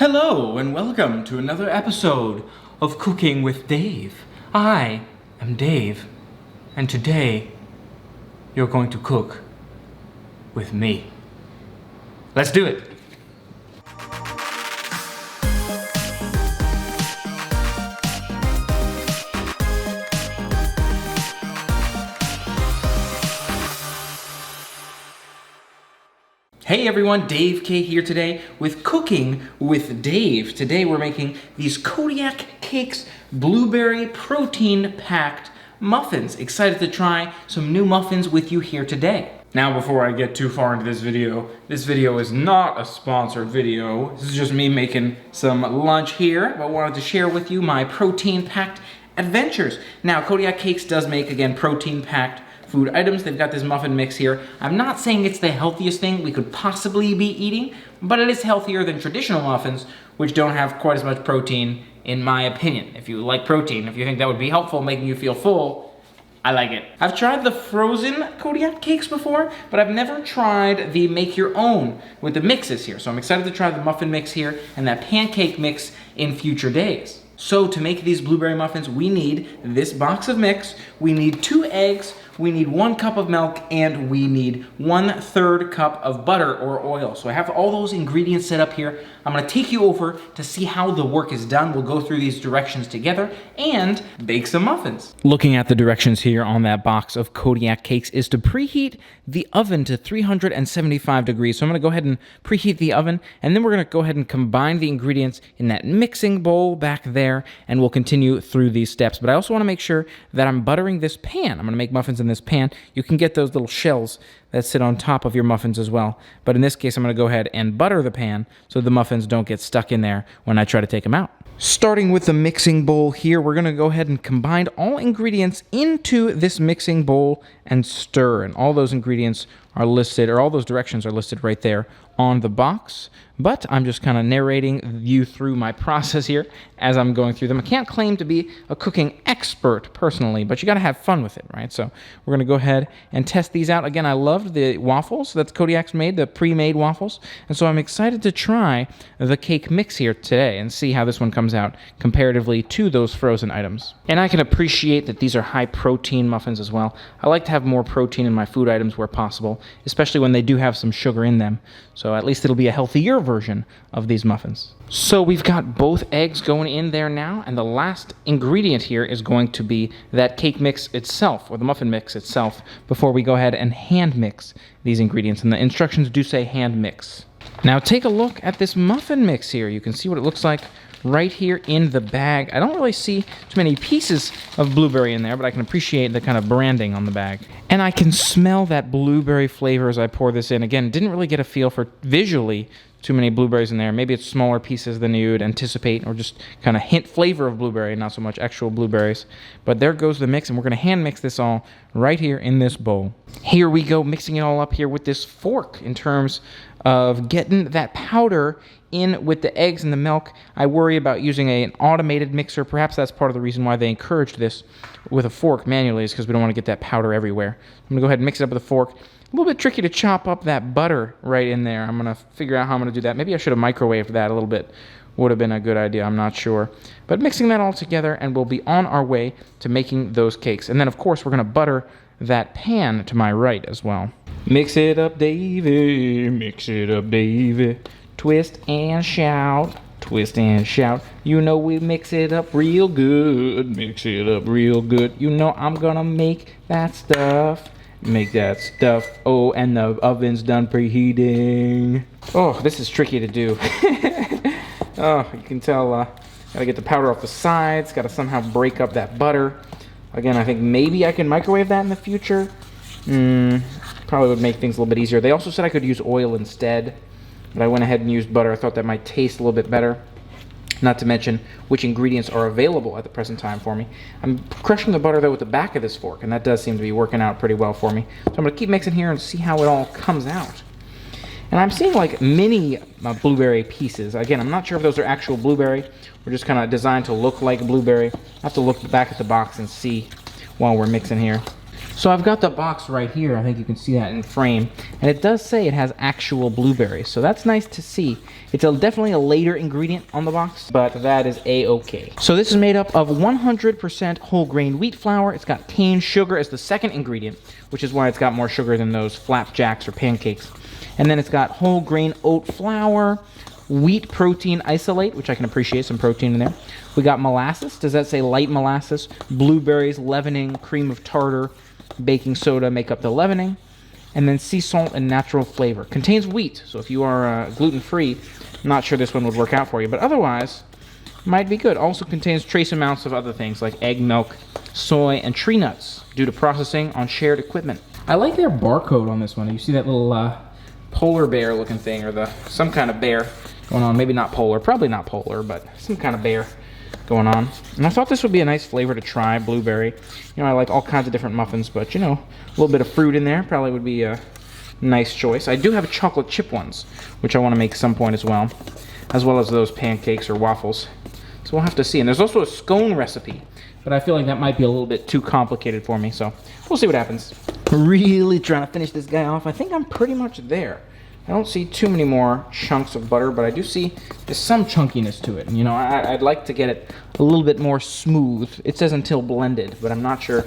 Hello and welcome to another episode of Cooking with Dave. I am Dave, and today you're going to cook with me. Let's do it. Hey everyone, Dave K here today with Cooking with Dave. Today we're making these Kodiak Cakes blueberry protein-packed muffins. Excited to try some new muffins with you here today. Now before I get too far into this video is not a sponsored video. This is just me making some lunch here, but I wanted to share with you my protein-packed adventures. Now Kodiak Cakes does make, again, protein-packed food items. They've got this muffin mix here. I'm not saying it's the healthiest thing we could possibly be eating, but it is healthier than traditional muffins, which don't have quite as much protein, in my opinion. If you like protein, if you think that would be helpful, making you feel full, I like it. I've tried the frozen Kodiak cakes before, but I've never tried the make your own with the mixes here. So I'm excited to try the muffin mix here and that pancake mix in future days. So to make these blueberry muffins, we need this box of mix, we need 2 eggs, we need 1 cup of milk, and we need 1/3 cup of butter or oil. So I have all those ingredients set up here. I'm gonna take you over to see how the work is done. We'll go through these directions together and bake some muffins. Looking at the directions here on that box of Kodiak cakes is to preheat the oven to 375 degrees. So I'm gonna go ahead and preheat the oven, and then we're gonna go ahead and combine the ingredients in that mixing bowl back there, and we'll continue through these steps. But I also wanna make sure that I'm buttering this pan. I'm gonna make muffins in this pan. You can get those little shells that sit on top of your muffins as well. But in this case, I'm gonna go ahead and butter the pan so the muffins don't get stuck in there when I try to take them out. Starting with the mixing bowl here, we're gonna go ahead and combine all ingredients into this mixing bowl and stir. And all those ingredients are listed, or all those directions are listed right there on the box. But I'm just kind of narrating you through my process here as I'm going through them. I can't claim to be a cooking expert personally, but you got to have fun with it, right? So we're going to go ahead and test these out. Again, I loved the waffles that Kodiak's made, the pre-made waffles. And so I'm excited to try the cake mix here today and see how this one comes out comparatively to those frozen items. And I can appreciate that these are high protein muffins as well. I like to have more protein in my food items where possible, especially when they do have some sugar in them. So at least it'll be a healthier version of these muffins. So we've got both eggs going in there now, and the last ingredient here is going to be that cake mix itself, or the muffin mix itself, before we go ahead and hand mix these ingredients. And the instructions do say hand mix. Now take a look at this muffin mix here. You can see what it looks like right here in the bag. I don't really see too many pieces of blueberry in there, but I can appreciate the kind of branding on the bag. And I can smell that blueberry flavor as I pour this in. Again, didn't really get a feel for visually too many blueberries in there. Maybe it's smaller pieces than you'd anticipate, or just kind of hint flavor of blueberry, not so much actual blueberries. But there goes the mix, and we're gonna hand mix this all right here in this bowl. Here we go, mixing it all up here with this fork in terms of getting that powder in with the eggs and the milk. I worry about using an automated mixer. Perhaps that's part of the reason why they encouraged this with a fork manually, is because we don't want to get that powder everywhere. I'm gonna go ahead and mix it up with a fork. A little bit tricky to chop up that butter right in there. I'm gonna figure out how I'm gonna do that. Maybe I should have microwaved that a little bit. Would have been a good idea, I'm not sure. But mixing that all together, and we'll be on our way to making those cakes. And then of course we're gonna butter that pan to my right as well. Mix it up, Davey. Mix it up, Davey. Twist and shout. Twist and shout. You know we mix it up real good. Mix it up real good. You know I'm gonna make that stuff. Make that stuff. Oh, and the oven's done preheating. Oh, this is tricky to do. Oh, you can tell, gotta get the powder off the sides, gotta somehow break up that butter. Again, I think maybe I can microwave that in the future. Probably would make things a little bit easier. They also said I could use oil instead, but I went ahead and used butter. I thought that might taste a little bit better. Not to mention which ingredients are available at the present time for me. I'm crushing the butter though with the back of this fork, and that does seem to be working out pretty well for me. So I'm gonna keep mixing here and see how it all comes out. And I'm seeing like mini blueberry pieces. Again, I'm not sure if those are actual blueberry or just kind of designed to look like blueberry. I have to look back at the box and see while we're mixing here. So I've got the box right here. I think you can see that in frame. And it does say it has actual blueberries. So that's nice to see. It's definitely a later ingredient on the box, but that is a-okay. So this is made up of 100% whole grain wheat flour. It's got cane sugar as the second ingredient, which is why it's got more sugar than those flapjacks or pancakes. And then it's got whole grain oat flour, wheat protein isolate, which I can appreciate some protein in there. We got molasses. Does that say light molasses? Blueberries, leavening, cream of tartar, baking soda make up the leavening. And then sea salt and natural flavor. Contains wheat, so if you are gluten-free, I'm not sure this one would work out for you, but otherwise, might be good. Also contains trace amounts of other things like egg milk, soy, and tree nuts due to processing on shared equipment. I like their barcode on this one. You see that little polar bear looking thing, or some kind of bear going on. Maybe not polar, probably not polar, but some kind of bear going on. And I thought this would be a nice flavor to try, blueberry. You know, I like all kinds of different muffins, but you know, a little bit of fruit in there probably would be a nice choice. I do have chocolate chip ones, which I want to make some point as well as those pancakes or waffles. So we'll have to see. And there's also a scone recipe, but I feel like that might be a little bit too complicated for me, so we'll see what happens. Really trying to finish this guy off. I think I'm pretty much there. I don't see too many more chunks of butter, but I do see there's some chunkiness to it. And, you know, I'd like to get it a little bit more smooth. It says until blended, but I'm not sure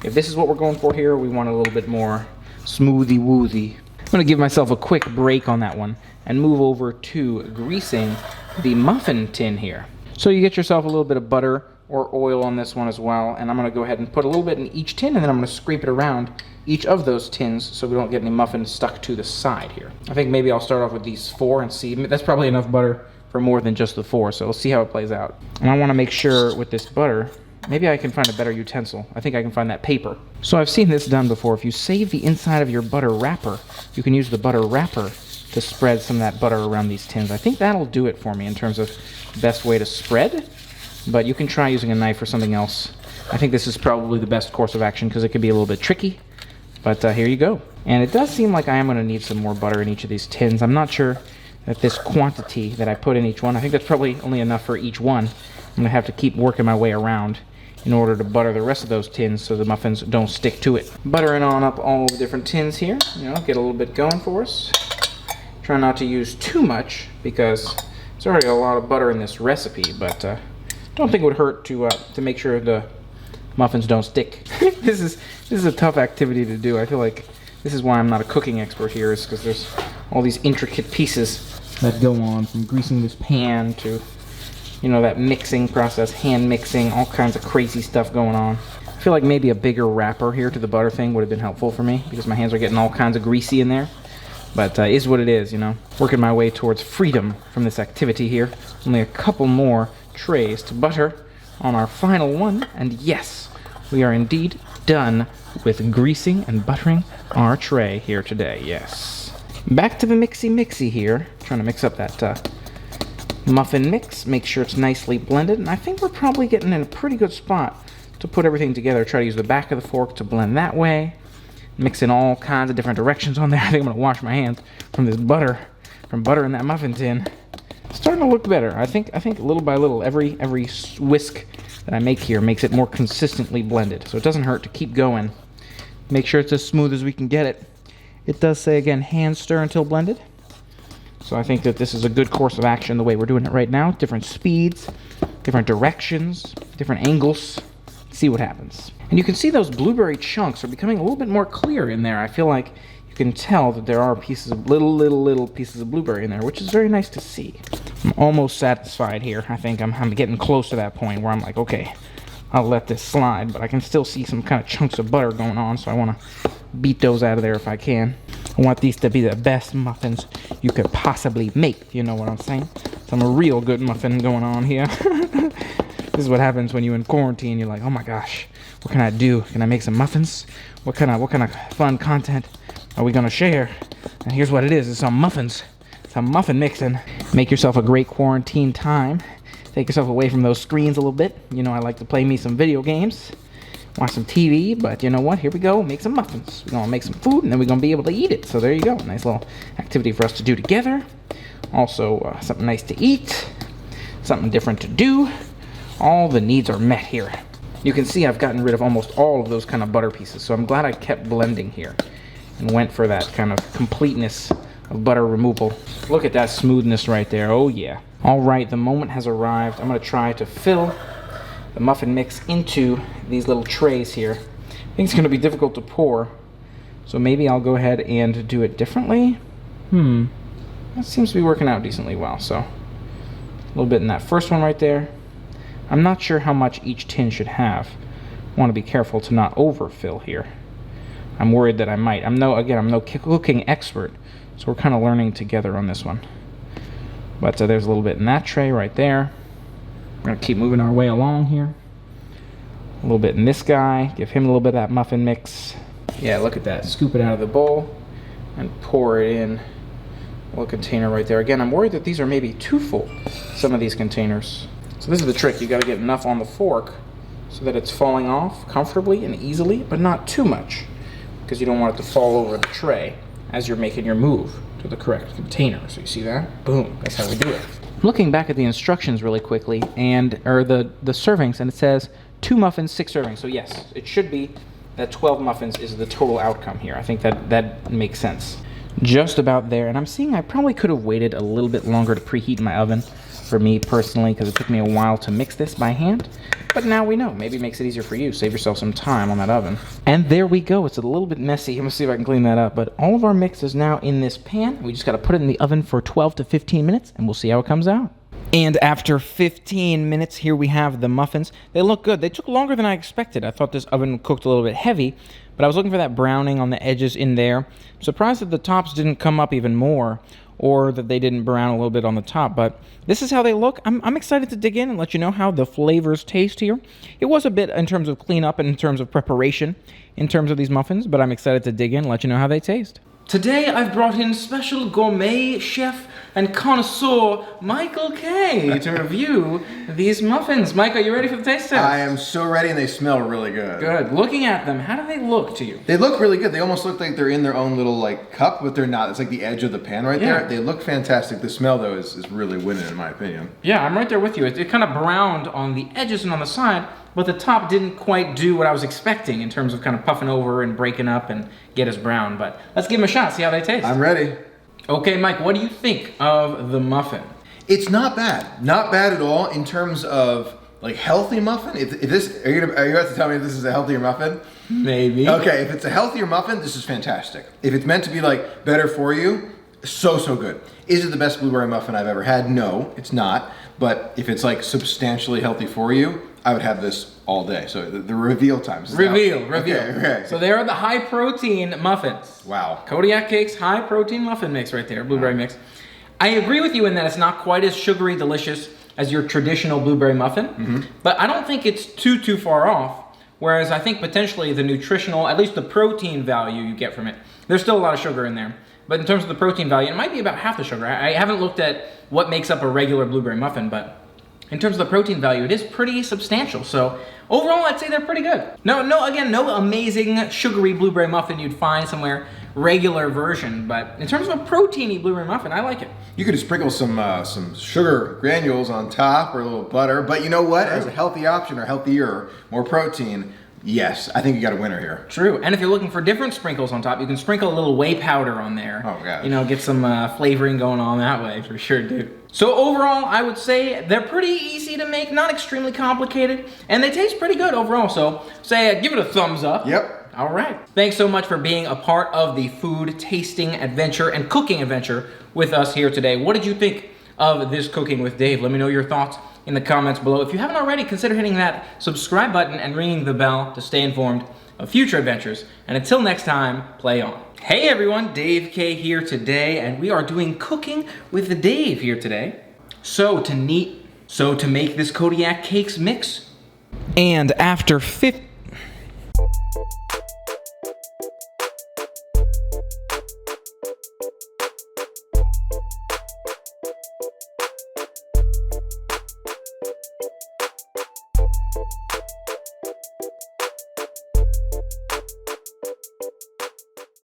if this is what we're going for here, or we want a little bit more smoothie-woozy. I'm gonna give myself a quick break on that one and move over to greasing the muffin tin here. So you get yourself a little bit of butter or oil on this one as well, and I'm gonna go ahead and put a little bit in each tin, and then I'm gonna scrape it around each of those tins so we don't get any muffins stuck to the side here. I think maybe I'll start off with these 4 and see. That's probably enough butter for more than just the 4, so we'll see how it plays out. And I wanna make sure with this butter, maybe I can find a better utensil. I think I can find that paper. So I've seen this done before. If you save the inside of your butter wrapper, you can use the butter wrapper to spread some of that butter around these tins. I think that'll do it for me in terms of the best way to spread, but you can try using a knife or something else. I think this is probably the best course of action because it can be a little bit tricky, but here you go. And it does seem like I am gonna need some more butter in each of these tins. I'm not sure that this quantity that I put in each one, I think that's probably only enough for each one. I'm gonna have to keep working my way around in order to butter the rest of those tins so the muffins don't stick to it. Buttering on up all the different tins here, you know, get a little bit going for us. Try not to use too much because there's already a lot of butter in this recipe, but don't think it would hurt to make sure the muffins don't stick. This is a tough activity to do. I feel like this is why I'm not a cooking expert here, is because there's all these intricate pieces that go on, from greasing this pan to, you know, that mixing process, hand mixing, all kinds of crazy stuff going on. I feel like maybe a bigger wrapper here to the butter thing would have been helpful for me because my hands are getting all kinds of greasy in there. But is what it is, you know. Working my way towards freedom from this activity here. Only a couple more trays to butter on our final one. And yes, we are indeed done with greasing and buttering our tray here today, yes. Back to the mixy here. Trying to mix up that muffin mix, make sure it's nicely blended, and I think we're probably getting in a pretty good spot to put everything together. Try to use the back of the fork to blend that way, mix in all kinds of different directions on there. I think I'm gonna wash my hands from this butter, from butter in that muffin tin. It's starting to look better. I think little by little, every whisk that I make here makes it more consistently blended, so it doesn't hurt to keep going. Make sure it's as smooth as we can get it. It does say again, hand stir until blended. So I think that this is a good course of action the way we're doing it right now. Different speeds, different directions, different angles. See what happens. And you can see those blueberry chunks are becoming a little bit more clear in there. I feel like you can tell that there are pieces of little pieces of blueberry in there, which is very nice to see. I'm almost satisfied here. I think I'm getting close to that point where I'm like, okay, I'll let this slide, but I can still see some kind of chunks of butter going on, so I want to beat those out of there if I can. I want these to be the best muffins you could possibly make, you know what I'm saying? Some real good muffin going on here. This is what happens when you're in quarantine. You're like, oh my gosh, what can I do? Can I make some muffins? What kind of fun content are we gonna share? And here's what it is, it's some muffins. Some muffin mixing. Make yourself a great quarantine time. Take yourself away from those screens a little bit. You know, I like to play me some video games, watch some TV, but you know what? Here we go, make some muffins. We're gonna make some food, and then we're gonna be able to eat it. So there you go, nice little activity for us to do together. Also, something nice to eat, something different to do. All the needs are met here. You can see I've gotten rid of almost all of those kind of butter pieces, so I'm glad I kept blending here and went for that kind of completeness of butter removal. Look at that smoothness right there. Oh yeah. All right, the moment has arrived. I'm gonna try to fill the muffin mix into these little trays here. I think it's gonna be difficult to pour, so maybe I'll go ahead and do it differently. That seems to be working out decently well. So a little bit in that first one right there. I'm not sure how much each tin should have. I want to be careful to not overfill here. I'm worried that I might. I'm no cooking expert, so we're kind of learning together on this one. But there's a little bit in that tray right there. We're going to keep moving our way along here. A little bit in this guy. Give him a little bit of that muffin mix. Yeah, look at that. Scoop it out of the bowl and pour it in a little container right there. Again, I'm worried that these are maybe too full, some of these containers. So this is the trick. You got to get enough on the fork so that it's falling off comfortably and easily, but not too much, because you don't want it to fall over the tray as you're making your move to the correct container. So you see that? Boom. That's how we do it. Looking back at the instructions really quickly, or the servings, and it says 2 muffins, 6 servings. So yes, it should be that 12 muffins is the total outcome here. I think that makes sense. Just about there. And I'm seeing I probably could have waited a little bit longer to preheat my oven, for me personally, because it took me a while to mix this by hand. But now we know. Maybe it makes it easier for you. Save yourself some time on that oven. And there we go. It's a little bit messy. I'm going to see if I can clean that up. But all of our mix is now in this pan. We just got to put it in the oven for 12 to 15 minutes, and we'll see how it comes out. And after 15 minutes, here we have the muffins. They look good. They took longer than I expected. I thought this oven cooked a little bit heavy, but I was looking for that browning on the edges in there. I'm surprised that the tops didn't come up even more, or that they didn't brown a little bit on the top, but this is how they look. I'm excited to dig in and let you know how the flavors taste here. It was a bit in terms of cleanup and in terms of preparation in terms of these muffins, but I'm excited to dig in and let you know how they taste. Today I've brought in special gourmet chef and connoisseur Michael K to review these muffins. Mike, are you ready for the taste test? I am so ready, and they smell really good. Good. Looking at them, how do they look to you? They look really good. They almost look like they're in their own little cup, but they're not. It's like the edge of the pan right there. They look fantastic. The smell though is really winning in my opinion. Yeah, I'm right there with you. It kind of browned on the edges and on the side, but the top didn't quite do what I was expecting in terms of kind of puffing over and breaking up and get us brown. But let's give them a shot, see how they taste. I'm ready. Okay, Mike, what do you think of the muffin? It's not bad. Not bad at all in terms of healthy muffin. Are you about to tell me if this is a healthier muffin? Maybe. Okay, if it's a healthier muffin, this is fantastic. If it's meant to be better for you, so good. Is it the best blueberry muffin I've ever had? No, it's not. But if it's substantially healthy for you, I would have this all day. So the reveal time. Reveal. Okay. So there are the high protein muffins. Wow. Kodiak Cakes high protein muffin mix right there, blueberry mix. I agree with you in that it's not quite as sugary delicious as your traditional blueberry muffin, but I don't think it's too far off. Whereas I think potentially the nutritional, at least the protein value you get from it, there's still a lot of sugar in there. But in terms of the protein value, it might be about half the sugar. I haven't looked at what makes up a regular blueberry muffin, but in terms of the protein value, it is pretty substantial. So overall, I'd say they're pretty good. No amazing sugary blueberry muffin you'd find somewhere, regular version, but in terms of a proteiny blueberry muffin, I like it. You could sprinkle some sugar granules on top or a little butter, but you know what? As a healthy option or healthier, more protein, yes, I think you got a winner here. True, and if you're looking for different sprinkles on top, you can sprinkle a little whey powder on there. Oh, gosh. Get some flavoring going on that way, for sure, dude. So overall, I would say they're pretty easy to make, not extremely complicated, and they taste pretty good overall, so give it a thumbs up. Yep. All right. Thanks so much for being a part of the food tasting adventure and cooking adventure with us here today. What did you think of this Cooking with Dave? Let me know your thoughts in the comments below. If you haven't already, consider hitting that subscribe button and ringing the bell to stay informed of future adventures. And until next time, play on. Hey everyone, Dave K here today, and we are doing Cooking with Dave here today. So to make this Kodiak Cakes mix, and after 50